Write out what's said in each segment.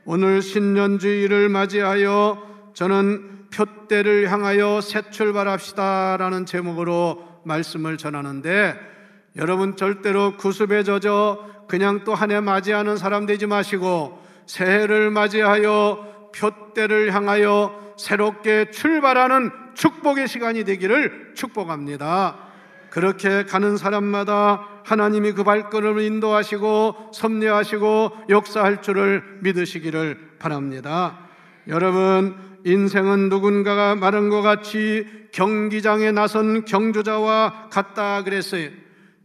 오늘 신년주의를 맞이하여 저는 표대를 향하여 새 출발합시다 라는 제목으로 말씀을 전하는데, 여러분 절대로 구습에 젖어 그냥 또 한 해 맞이하는 사람 되지 마시고 새해를 맞이하여 표대를 향하여 새롭게 출발하는 축복의 시간이 되기를 축복합니다. 그렇게 가는 사람마다 하나님이 그 발걸음을 인도하시고 섭리하시고 역사할 줄을 믿으시기를 바랍니다. 여러분, 인생은 누군가가 말한 것 같이 경기장에 나선 경주자와 같다 그랬어요.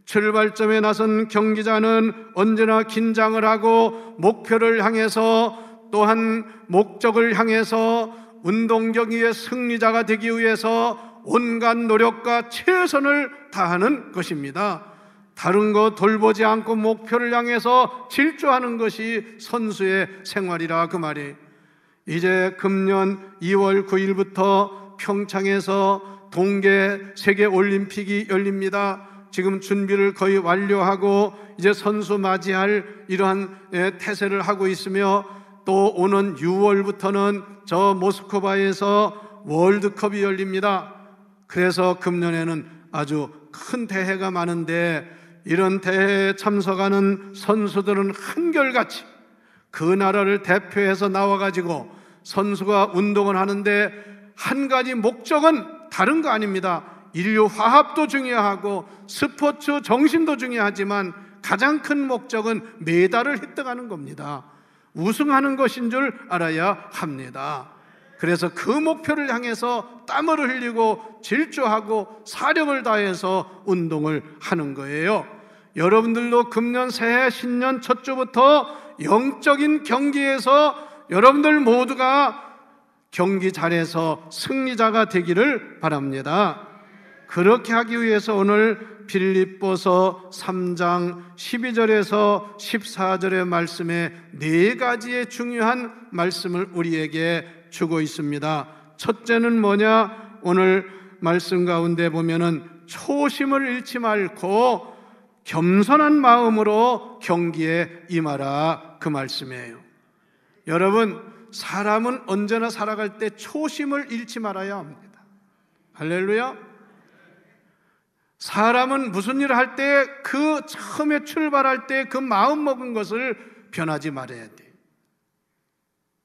출발점에 나선 경기자는 언제나 긴장을 하고 목표를 향해서, 또한 목적을 향해서 운동 경기의 승리자가 되기 위해서 온갖 노력과 최선을 다하는 것입니다. 다른 거 돌보지 않고 목표를 향해서 질주하는 것이 선수의 생활이라 그 말이에요. 이제 금년 2월 9일부터 평창에서 동계 세계올림픽이 열립니다. 지금 준비를 거의 완료하고 이제 선수 맞이할 이러한 태세를 하고 있으며, 또 오는 6월부터는 저 모스크바에서 월드컵이 열립니다. 그래서 금년에는 아주 큰 대회가 많은데, 이런 대회에 참석하는 선수들은 한결같이 그 나라를 대표해서 나와가지고 선수가 운동을 하는데, 한 가지 목적은 다른 거 아닙니다. 인류 화합도 중요하고 스포츠 정신도 중요하지만 가장 큰 목적은 메달을 획득하는 겁니다. 우승하는 것인 줄 알아야 합니다. 그래서 그 목표를 향해서 땀을 흘리고 질주하고 사력을 다해서 운동을 하는 거예요. 여러분들도 금년 새해 신년 첫 주부터 영적인 경기에서 여러분들 모두가 경기 잘해서 승리자가 되기를 바랍니다. 그렇게 하기 위해서 오늘 빌립보서 3장 12절에서 14절의 말씀에 네 가지의 중요한 말씀을 우리에게 주고 있습니다. 첫째는 뭐냐? 오늘 말씀 가운데 보면은 초심을 잃지 말고 겸손한 마음으로 경기에 임하라, 그 말씀이에요. 여러분, 사람은 언제나 살아갈 때 초심을 잃지 말아야 합니다. 할렐루야. 사람은 무슨 일을 할 때 그 처음에 출발할 때 그 마음 먹은 것을 변하지 말아야 돼.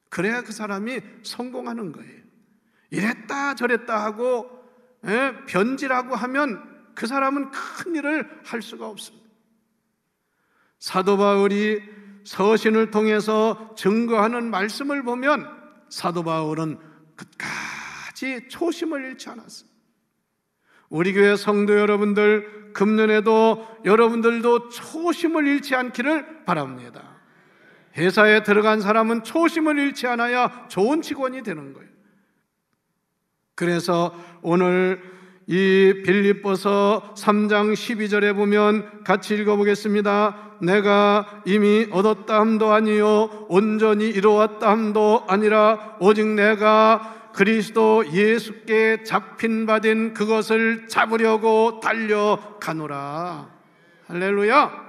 그래야 그 사람이 성공하는 거예요. 이랬다 저랬다 하고 변질하고 하면 그 사람은 큰 일을 할 수가 없습니다. 사도 바울이 서신을 통해서 증거하는 말씀을 보면 사도 바울은 끝까지 초심을 잃지 않았습니다. 우리 교회 성도 여러분들, 금년에도 여러분들도 초심을 잃지 않기를 바랍니다. 회사에 들어간 사람은 초심을 잃지 않아야 좋은 직원이 되는 거예요. 그래서 오늘 이 빌립보서 3장 12절에 보면 같이 읽어보겠습니다. 내가 이미 얻었다 함도 아니요 온전히 이루었다 함도 아니라 오직 내가 그리스도 예수께 잡힌 바 된 그것을 잡으려고 달려가노라. 할렐루야.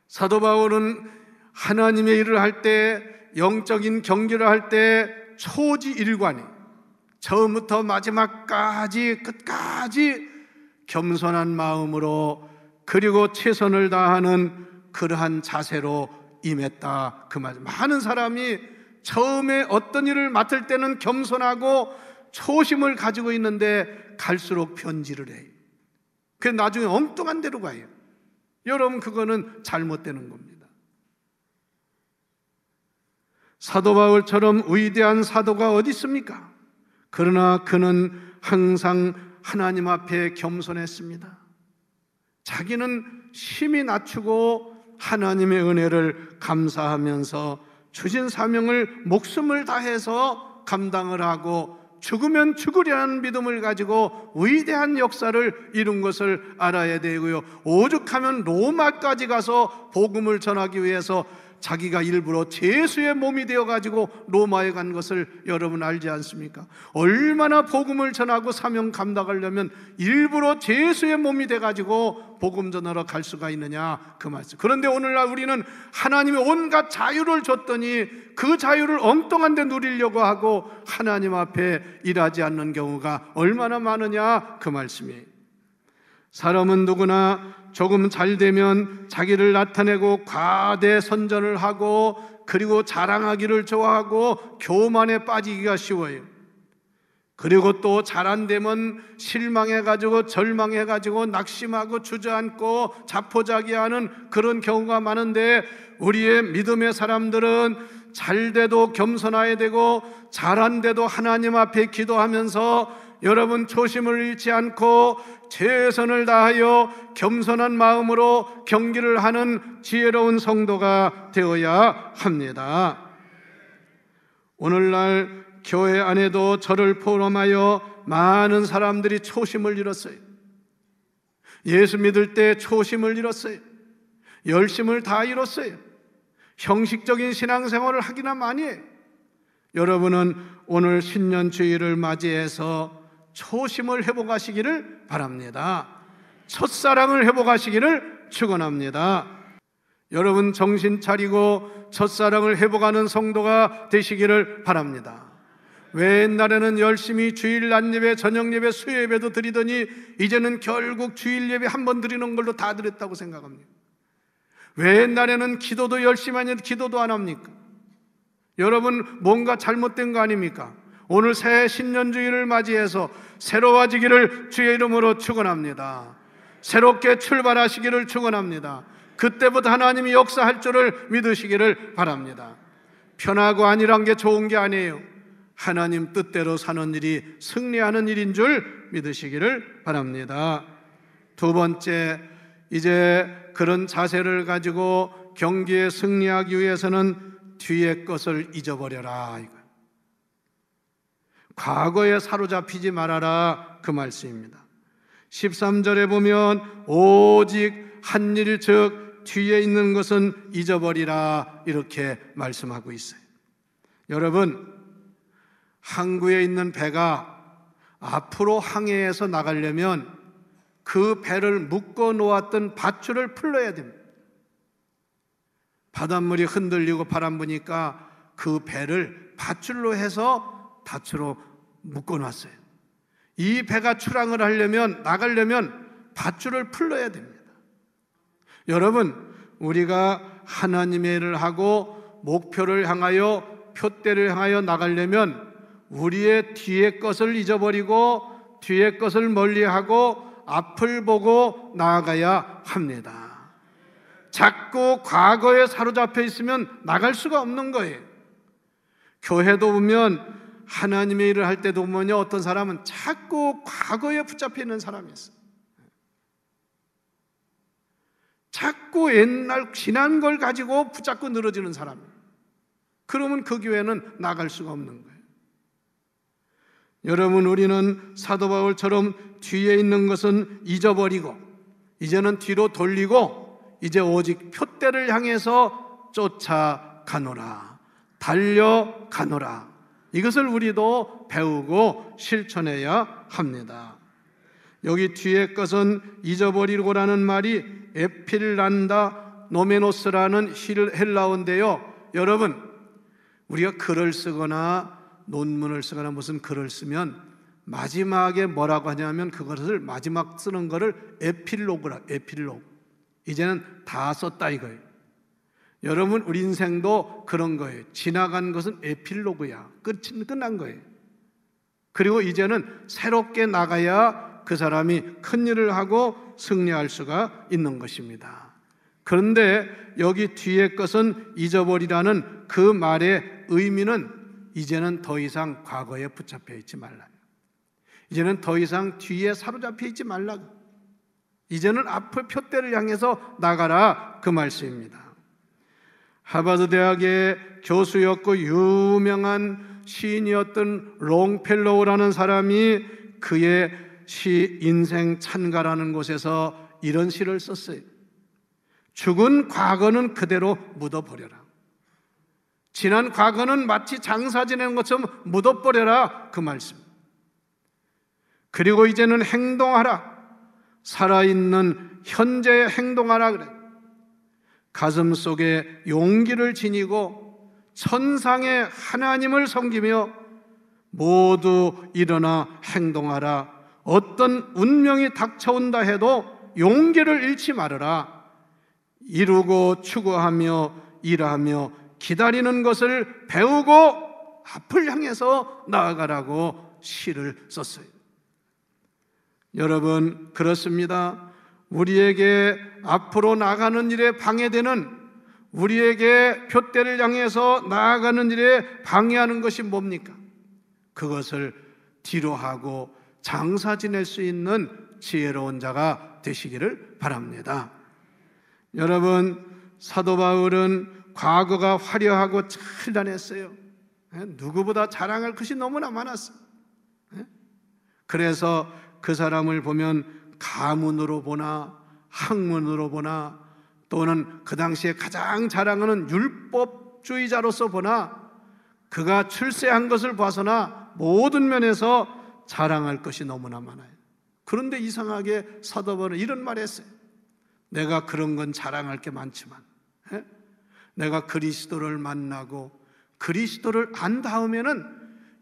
사도 바울은 하나님의 일을 할 때, 영적인 경기를 할 때 초지일관이 처음부터 마지막까지 끝까지 겸손한 마음으로 그리고 최선을 다하는 그러한 자세로 임했다, 그 말. 많은 사람이 처음에 어떤 일을 맡을 때는 겸손하고 초심을 가지고 있는데 갈수록 변질을 해요. 그래서 나중에 엉뚱한 데로 가요. 여러분, 그거는 잘못되는 겁니다. 사도 바울처럼 위대한 사도가 어디 있습니까? 그러나 그는 항상 하나님 앞에 겸손했습니다. 자기는 심히 낮추고 하나님의 은혜를 감사하면서 주신 사명을 목숨을 다해서 감당을 하고 죽으면 죽으리라는 믿음을 가지고 위대한 역사를 이룬 것을 알아야 되고요, 오죽하면 로마까지 가서 복음을 전하기 위해서 자기가 일부러 죄수의 몸이 되어가지고 로마에 간 것을 여러분 알지 않습니까? 얼마나 복음을 전하고 사명 감당하려면 일부러 죄수의 몸이 돼가지고 복음 전하러 갈 수가 있느냐 그 말씀. 그런데 오늘날 우리는 하나님이 온갖 자유를 줬더니 그 자유를 엉뚱한 데 누리려고 하고 하나님 앞에 일하지 않는 경우가 얼마나 많으냐 그 말씀이에요. 사람은 누구나 조금 잘 되면 자기를 나타내고 과대 선전을 하고 그리고 자랑하기를 좋아하고 교만에 빠지기가 쉬워요. 그리고 또 잘 안 되면 실망해가지고 절망해가지고 낙심하고 주저앉고 자포자기하는 그런 경우가 많은데, 우리의 믿음의 사람들은 잘 돼도 겸손해야 되고 잘 안 돼도 하나님 앞에 기도하면서 여러분 초심을 잃지 않고 최선을 다하여 겸손한 마음으로 경기를 하는 지혜로운 성도가 되어야 합니다. 오늘날 교회 안에도 저를 포함하여 많은 사람들이 초심을 잃었어요. 예수 믿을 때 초심을 잃었어요. 열심을 다 잃었어요. 형식적인 신앙생활을 하기나 많이 해요. 여러분은 오늘 신년주일을 맞이해서 초심을 회복하시기를 바랍니다. 첫사랑을 회복하시기를 축원합니다. 여러분 정신 차리고 첫사랑을 회복하는 성도가 되시기를 바랍니다. 왜 옛날에는 열심히 주일 낮예배, 저녁예배, 수요예배도 드리더니 이제는 결국 주일 예배 한 번 드리는 걸로 다 드렸다고 생각합니다. 왜 옛날에는 기도도 열심히 하는데 기도도 안 합니까? 여러분 뭔가 잘못된 거 아닙니까? 오늘 새 신년주일을 맞이해서 새로워지기를 주의 이름으로 축원합니다. 새롭게 출발하시기를 축원합니다. 그때부터 하나님이 역사할 줄을 믿으시기를 바랍니다. 편하고 안일한 게 좋은 게 아니에요. 하나님 뜻대로 사는 일이 승리하는 일인 줄 믿으시기를 바랍니다. 두 번째, 이제 그런 자세를 가지고 경기에 승리하기 위해서는 뒤의 것을 잊어버려라. 과거에 사로잡히지 말아라 그 말씀입니다. 13절에 보면 오직 한 일 즉 뒤에 있는 것은 잊어버리라 이렇게 말씀하고 있어요. 여러분, 항구에 있는 배가 앞으로 항해해서 나가려면 그 배를 묶어 놓았던 밧줄을 풀어야 됩니다. 바닷물이 흔들리고 바람 부니까 그 배를 밧줄로 해서 밧줄로 묶어 놨어요. 이 배가 출항을 하려면, 나가려면 밧줄을 풀어야 됩니다. 여러분, 우리가 하나님의 일을 하고 목표를 향하여, 표대를 향하여 나가려면 우리의 뒤의 것을 잊어버리고 뒤의 것을 멀리하고 앞을 보고 나아가야 합니다. 자꾸 과거에 사로잡혀 있으면 나갈 수가 없는 거예요. 교회도 보면 하나님의 일을 할 때도 보면요, 어떤 사람은 자꾸 과거에 붙잡혀 있는 사람이 있어요. 자꾸 옛날 지난 걸 가지고 붙잡고 늘어지는 사람이에요. 그러면 그 교회는 나갈 수가 없는 거예요. 여러분, 우리는 사도 바울처럼 뒤에 있는 것은 잊어버리고 이제는 뒤로 돌리고 이제 오직 표대를 향해서 쫓아가노라, 달려가노라. 이것을 우리도 배우고 실천해야 합니다. 여기 뒤에 것은 잊어버리고라는 말이 에필란다 노메노스라는 헬라어인데요, 여러분, 우리가 글을 쓰거나 논문을 쓰거나 무슨 글을 쓰면 마지막에 뭐라고 하냐면 그것을 마지막 쓰는 거를 에필로그라, 에필로그. 이제는 다 썼다 이거예요. 여러분, 우리 인생도 그런 거예요. 지나간 것은 에필로그야. 끝난 거예요. 그리고 이제는 새롭게 나가야 그 사람이 큰 일을 하고 승리할 수가 있는 것입니다. 그런데 여기 뒤에 것은 잊어버리라는 그 말의 의미는 이제는 더 이상 과거에 붙잡혀 있지 말라. 이제는 더 이상 뒤에 사로잡혀 있지 말라. 이제는 앞을 표대를 향해서 나가라 그 말씀입니다. 하버드 대학의 교수였고 유명한 시인이었던 롱펠로우라는 사람이 그의 시 인생 찬가라는 곳에서 이런 시를 썼어요. 죽은 과거는 그대로 묻어버려라. 지난 과거는 마치 장사 지내는 것처럼 묻어버려라, 그 말씀. 그리고 이제는 행동하라. 살아있는 현재에 행동하라 그래. 가슴 속에 용기를 지니고 천상의 하나님을 섬기며 모두 일어나 행동하라. 어떤 운명이 닥쳐온다 해도 용기를 잃지 말아라. 이루고 추구하며 일하며 기다리는 것을 배우고 앞을 향해서 나아가라고 시를 썼어요. 여러분, 그렇습니다. 우리에게 앞으로 나가는 일에 방해되는, 우리에게 푯대를 향해서 나아가는 일에 방해하는 것이 뭡니까? 그것을 뒤로 하고 장사 지낼 수 있는 지혜로운 자가 되시기를 바랍니다. 여러분, 사도 바울은 과거가 화려하고 찬란했어요. 누구보다 자랑할 것이 너무나 많았어요. 그래서 그 사람을 보면 가문으로 보나 학문으로 보나 또는 그 당시에 가장 자랑하는 율법주의자로서 보나 그가 출세한 것을 봐서나 모든 면에서 자랑할 것이 너무나 많아요. 그런데 이상하게 사도 바울은 이런 말을 했어요. 내가 그런 건 자랑할 게 많지만 내가 그리스도를 만나고 그리스도를 안 다음에는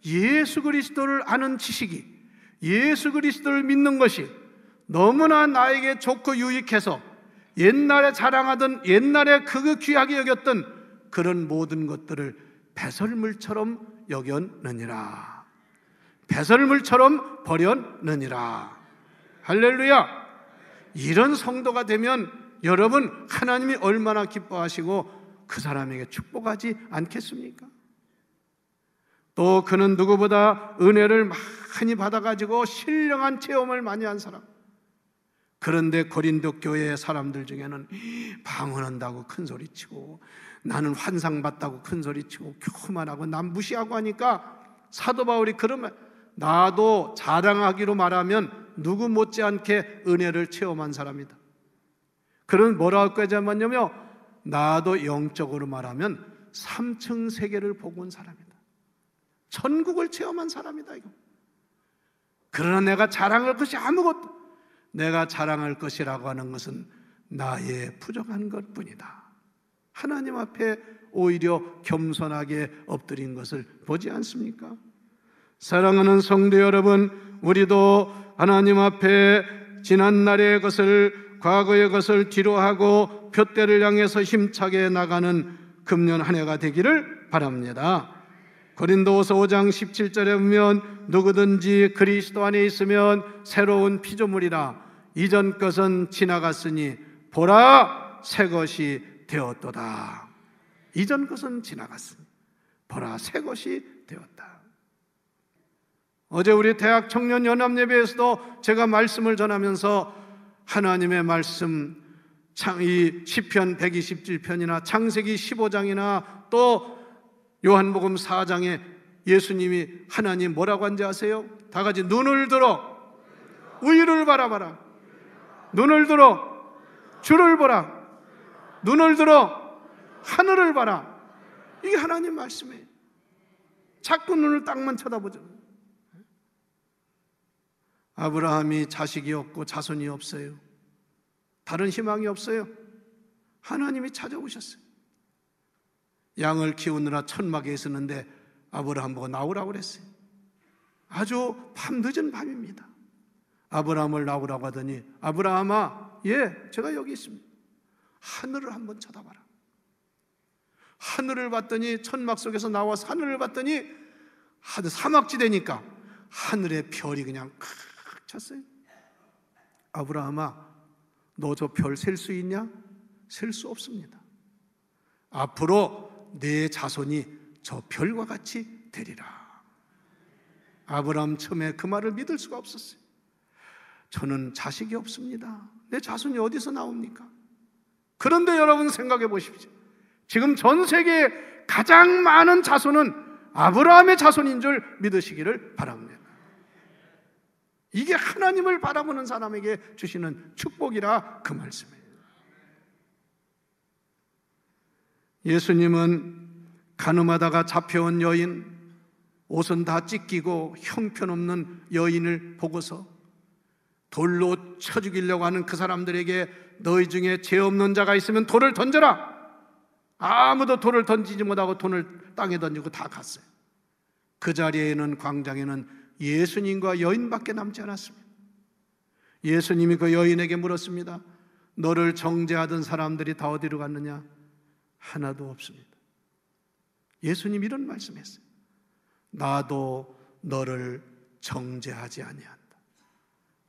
예수 그리스도를 아는 지식이, 예수 그리스도를 믿는 것이 너무나 나에게 좋고 유익해서 옛날에 자랑하던, 옛날에 그거 귀하게 여겼던 그런 모든 것들을 배설물처럼 여겼느니라. 배설물처럼 버렸느니라. 할렐루야. 이런 성도가 되면 여러분, 하나님이 얼마나 기뻐하시고 그 사람에게 축복하지 않겠습니까? 또 그는 누구보다 은혜를 많이 받아가지고 신령한 체험을 많이 한 사람. 그런데 고린도 교회의 사람들 중에는 방언한다고 큰소리치고 나는 환상봤다고 큰소리치고 교만하고 남 무시하고 하니까 사도 바울이 그러면 나도 자랑하기로 말하면 누구 못지않게 은혜를 체험한 사람이다. 그런 뭐라고 하냐면요, 나도 영적으로 말하면 3층 세계를 보고 온 사람이다. 천국을 체험한 사람이다 이거. 그러나 내가 자랑할 것이 아무것도, 내가 자랑할 것이라고 하는 것은 나의 부족한 것뿐이다. 하나님 앞에 오히려 겸손하게 엎드린 것을 보지 않습니까? 사랑하는 성도 여러분, 우리도 하나님 앞에 지난날의 것을, 과거의 것을 뒤로하고 푯대를 향해서 힘차게 나가는 금년 한 해가 되기를 바랍니다. 고린도후서 5장 17절에 보면 누구든지 그리스도 안에 있으면 새로운 피조물이라. 이전 것은 지나갔으니 보라 새 것이 되었도다. 이전 것은 지나갔으니 보라 새 것이 되었다. 어제 우리 대학 청년 연합 예배에서도 제가 말씀을 전하면서 하나님의 말씀, 이 시편 127편이나 창세기 15장이나 또 요한복음 4장에 예수님이 하나님 뭐라고 한지 아세요? 다 같이 눈을 들어 위를 바라봐라. 눈을 들어 주를 보라. 눈을 들어 하늘을 봐라. 이게 하나님 말씀이에요. 자꾸 눈을 땅만 쳐다보죠. 아브라함이 자식이 없고 자손이 없어요. 다른 희망이 없어요. 하나님이 찾아오셨어요. 양을 키우느라 천막에 있었는데 아브라함 보고 나오라고 그랬어요. 아주 밤 늦은 밤입니다. 아브라함을 나오라고 하더니 아브라함아, 예, 제가 여기 있습니다. 하늘을 한번 쳐다봐라. 하늘을 봤더니 천막 속에서 나와서 하늘을 봤더니 사막지대니까 하늘에 별이 그냥 칵 찼어요. 아브라함아, 너 저 별 셀 수 있냐? 셀 수 없습니다. 앞으로 내 자손이 저 별과 같이 되리라. 아브라함 처음에 그 말을 믿을 수가 없었어요. 저는 자식이 없습니다. 내 자손이 어디서 나옵니까? 그런데 여러분 생각해 보십시오. 지금 전 세계에 가장 많은 자손은 아브라함의 자손인 줄 믿으시기를 바랍니다. 이게 하나님을 바라보는 사람에게 주시는 축복이라 그 말씀이에요. 예수님은 가늠하다가 잡혀온 여인, 옷은 다 찢기고 형편없는 여인을 보고서 돌로 쳐 죽이려고 하는 그 사람들에게 너희 중에 죄 없는 자가 있으면 돌을 던져라. 아무도 돌을 던지지 못하고 돈을 땅에 던지고 다 갔어요. 그 자리에는, 광장에는 예수님과 여인밖에 남지 않았습니다. 예수님이 그 여인에게 물었습니다. 너를 정죄하던 사람들이 다 어디로 갔느냐? 하나도 없습니다. 예수님 이런 말씀했어요. 나도 너를 정죄하지 아니한다.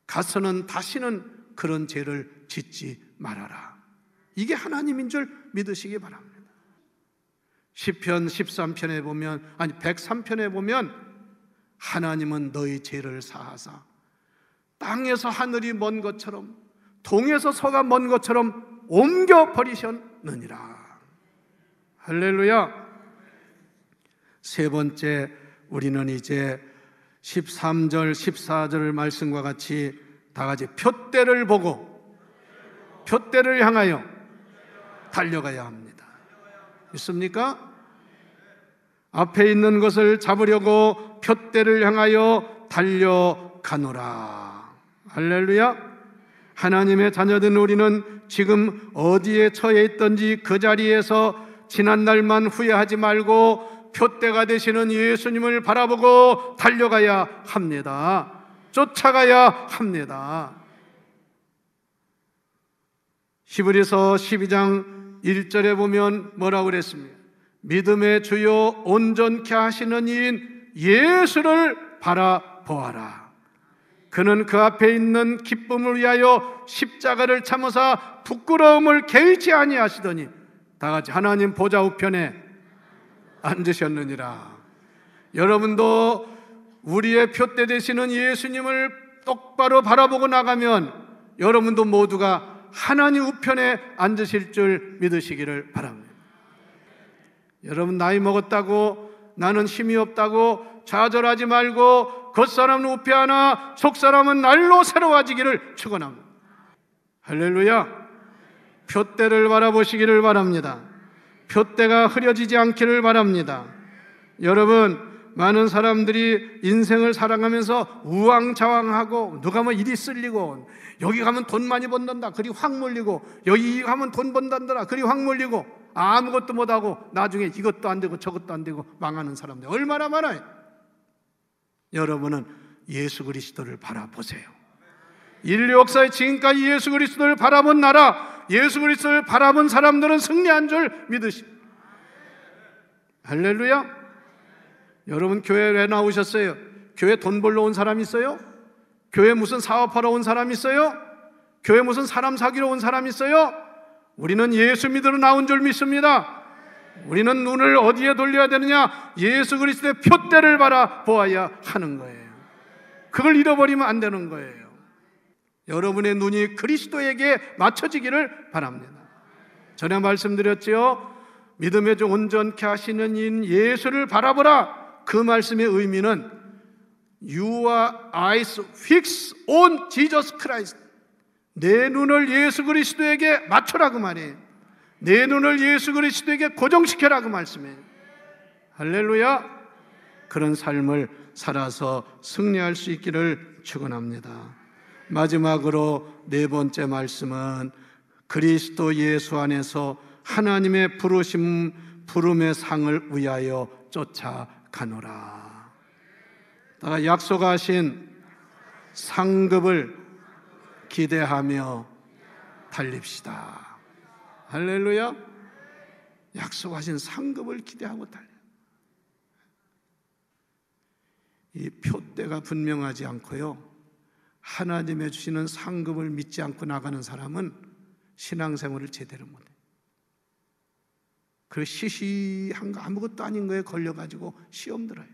가서는 다시는 그런 죄를 짓지 말아라. 이게 하나님인 줄 믿으시기 바랍니다. 시편 13편에 보면, 103편에 보면 하나님은 너희 죄를 사하사 땅에서 하늘이 먼 것처럼, 동에서 서가 먼 것처럼 옮겨 버리셨느니라. 할렐루야. 세 번째, 우리는 이제 13절, 14절 말씀과 같이 다 같이 푯대를 보고 푯대를 향하여 달려가야 합니다. 믿습니까? 앞에 있는 것을 잡으려고 푯대를 향하여 달려가노라. 할렐루야. 하나님의 자녀된 우리는 지금 어디에 처해 있든지 그 자리에서 지난날만 후회하지 말고 푯대가 되시는 예수님을 바라보고 달려가야 합니다. 쫓아가야 합니다. 히브리서 12장 1절에 보면 뭐라고 그랬습니까? 믿음의 주요 온전케 하시는 이인 예수를 바라보아라. 그는 그 앞에 있는 기쁨을 위하여 십자가를 참으사 부끄러움을 개의치 아니하시더니, 다 같이 하나님 보좌 우편에 앉으셨느니라. 여러분도 우리의 푯대 되시는 예수님을 똑바로 바라보고 나가면 여러분도 모두가 하나님 우편에 앉으실 줄 믿으시기를 바랍니다. 여러분, 나이 먹었다고, 나는 힘이 없다고 좌절하지 말고 겉사람은 우패하나 속사람은 날로 새로워지기를 축원합니다. 할렐루야. 푯대를 바라보시기를 바랍니다. 푯대가 흐려지지 않기를 바랍니다. 여러분, 많은 사람들이 인생을 살아가면서 우왕좌왕하고, 누가 뭐 일이 쓸리고, 여기 가면 돈 많이 번단다 그리 확 몰리고, 여기 가면 돈 번단다 그리 확 몰리고, 아무것도 못하고 나중에 이것도 안 되고 저것도 안 되고 망하는 사람들 얼마나 많아요. 여러분은 예수 그리스도를 바라보세요. 인류 역사에 지금까지 예수 그리스도를 바라본 나라, 예수 그리스도를 바라본 사람들은 승리한 줄 믿으십시오. 할렐루야. 여러분, 교회 왜 나오셨어요? 교회 돈 벌러 온 사람 있어요? 교회 무슨 사업하러 온 사람 있어요? 교회 무슨 사람 사귀러 온 사람 있어요? 우리는 예수 믿으러 나온 줄 믿습니다. 우리는 눈을 어디에 돌려야 되느냐? 예수 그리스도의 푯대를 바라보아야 하는 거예요. 그걸 잃어버리면 안 되는 거예요. 여러분의 눈이 그리스도에게 맞춰지기를 바랍니다. 전에 말씀드렸지요. 믿음의 주 온전케 하시는 인 예수를 바라보라. 그 말씀의 의미는 Your eyes fix on Jesus Christ. 내 눈을 예수 그리스도에게 맞춰라 그 말이에요. 내 눈을 예수 그리스도에게 고정시켜라 그 말씀이에요. 할렐루야. 그런 삶을 살아서 승리할 수 있기를 축원합니다. 마지막으로 네 번째 말씀은 그리스도 예수 안에서 하나님의 부름의 상을 위하여 쫓아가노라. 약속하신 상급을 기대하며 달립시다. 할렐루야. 약속하신 상급을 기대하고 달려. 이 푯대가 분명하지 않고요, 하나님의 주시는 상급을 믿지 않고 나가는 사람은 신앙생활을 제대로 못해. 그 시시한 거 아무것도 아닌 거에 걸려가지고 시험 들어요.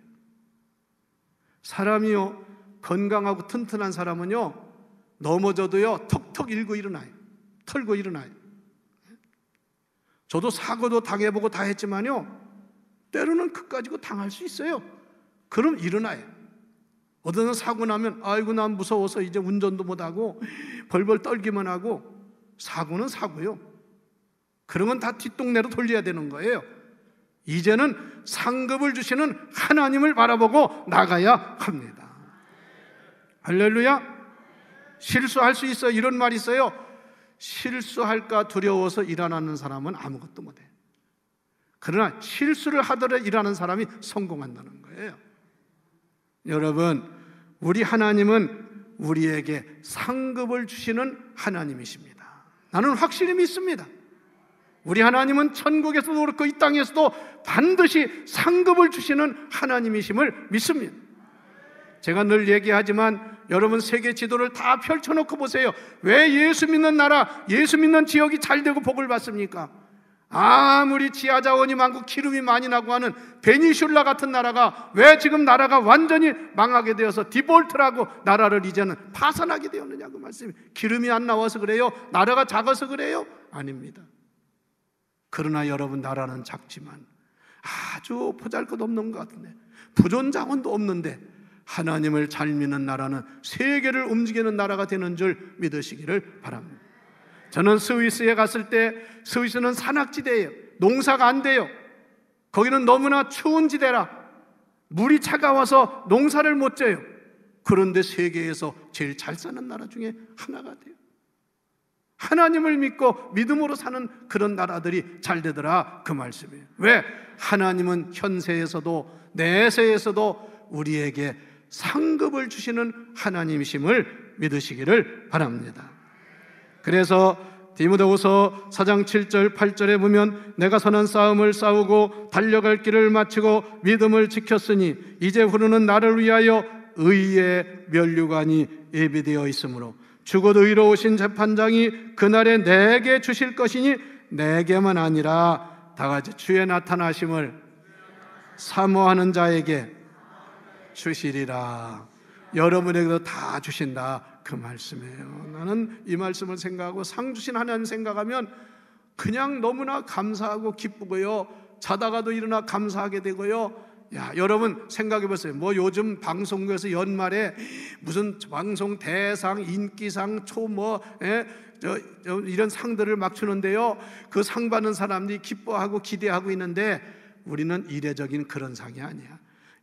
사람이요, 건강하고 튼튼한 사람은요, 넘어져도요 턱턱 일고 일어나요. 털고 일어나요. 저도 사고도 당해보고 다 했지만요, 때로는 그까지고 당할 수 있어요. 그럼 일어나요. 어떤 사고 나면 아이고 난 무서워서 이제 운전도 못하고 벌벌 떨기만 하고, 사고는 사고요. 그런 건 다 뒷동네로 돌려야 되는 거예요. 이제는 상급을 주시는 하나님을 바라보고 나가야 합니다. 할렐루야. 실수할 수 있어요. 이런 말이 있어요. 실수할까 두려워서 일 안 하는 사람은 아무것도 못해. 그러나 실수를 하더라도 일하는 사람이 성공한다는 거예요. 여러분, 우리 하나님은 우리에게 상급을 주시는 하나님이십니다. 나는 확실히 믿습니다. 우리 하나님은 천국에서도 그렇고 이 땅에서도 반드시 상급을 주시는 하나님이심을 믿습니다. 제가 늘 얘기하지만 여러분 세계 지도를 다 펼쳐놓고 보세요. 왜 예수 믿는 나라, 예수 믿는 지역이 잘 되고 복을 받습니까? 아무리 지하 자원이 많고 기름이 많이 나고 하는 베니슐라 같은 나라가 왜 지금 나라가 완전히 망하게 되어서 디볼트라고 나라를 이제는 파산하게 되었느냐, 그 말씀이. 기름이 안 나와서 그래요? 나라가 작아서 그래요? 아닙니다. 그러나 여러분, 나라는 작지만 아주 보잘것없는 것 같은데, 부존자원도 없는데 하나님을 잘 믿는 나라는 세계를 움직이는 나라가 되는 줄 믿으시기를 바랍니다. 저는 스위스에 갔을 때, 스위스는 산악지대예요. 농사가 안 돼요. 거기는 너무나 추운 지대라 물이 차가워서 농사를 못 져요. 그런데 세계에서 제일 잘 사는 나라 중에 하나가 돼요. 하나님을 믿고 믿음으로 사는 그런 나라들이 잘 되더라, 그 말씀이에요. 왜? 하나님은 현세에서도 내세에서도 우리에게 상급을 주시는 하나님이심을 믿으시기를 바랍니다. 그래서 디모데후서 4장 7절 8절에 보면 내가 선한 싸움을 싸우고 달려갈 길을 마치고 믿음을 지켰으니 이제 후로는 나를 위하여 의의 면류관이 예비되어 있으므로 주곧 의로우신 재판장이 그날에 내게 주실 것이니 내게만 아니라 다같이 주의 나타나심을 사모하는 자에게 주시리라. 여러분에게도 다 주신다, 그 말씀이에요. 나는 이 말씀을 생각하고 상 주신 하나님 생각하면 그냥 너무나 감사하고 기쁘고요, 자다가도 일어나 감사하게 되고요. 야, 여러분 생각해 보세요. 뭐 요즘 방송국에서 연말에 무슨 방송 대상, 인기상, 이런 상들을 막 주는데요, 그 상 받는 사람들이 기뻐하고 기대하고 있는데 우리는 이례적인 그런 상이 아니야.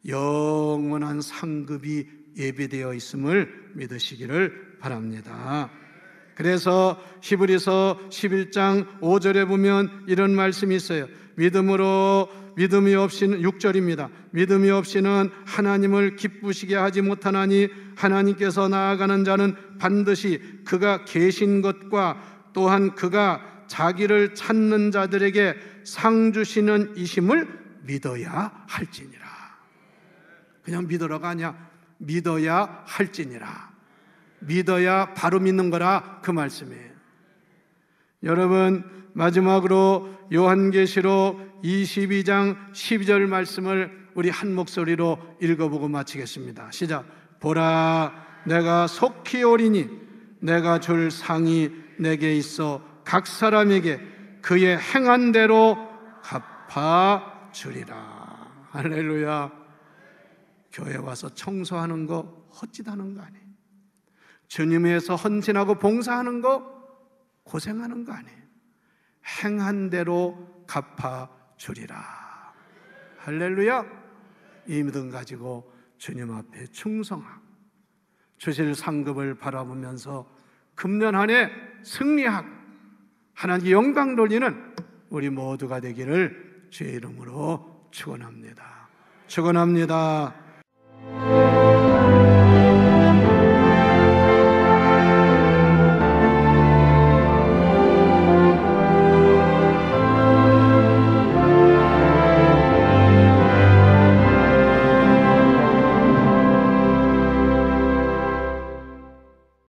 영원한 상급이 예비되어 있음을 믿으시기를 바랍니다. 그래서 히브리서 11장 5절에 보면 이런 말씀이 있어요. 믿음이 없이는 6절입니다. 믿음이 없이는 하나님을 기쁘시게 하지 못하나니 하나님께서 나아가는 자는 반드시 그가 계신 것과 또한 그가 자기를 찾는 자들에게 상 주시는 이심을 믿어야 할지니라. 그냥 믿으라가 아니야. 믿어야 할지니라. 믿어야 바로 믿는 거라, 그 말씀이에요. 여러분, 마지막으로 요한계시록 22장 12절 말씀을 우리 한 목소리로 읽어보고 마치겠습니다. 시작. 보라, 내가 속히 오리니 내가 줄 상이 내게 있어 각 사람에게 그의 행한 대로 갚아 주리라. 할렐루야. 교회 와서 청소하는 거 헛짓하는 거 아니에요. 주님에서 헌신하고 봉사하는 거 고생하는 거 아니에요. 행한 대로 갚아 주리라. 할렐루야. 이 믿음 가지고 주님 앞에 충성하고 주실 상급을 바라보면서 금년 한 해 승리하고 하나님께 영광 돌리는 우리 모두가 되기를 주의 이름으로 축원합니다. 축원합니다.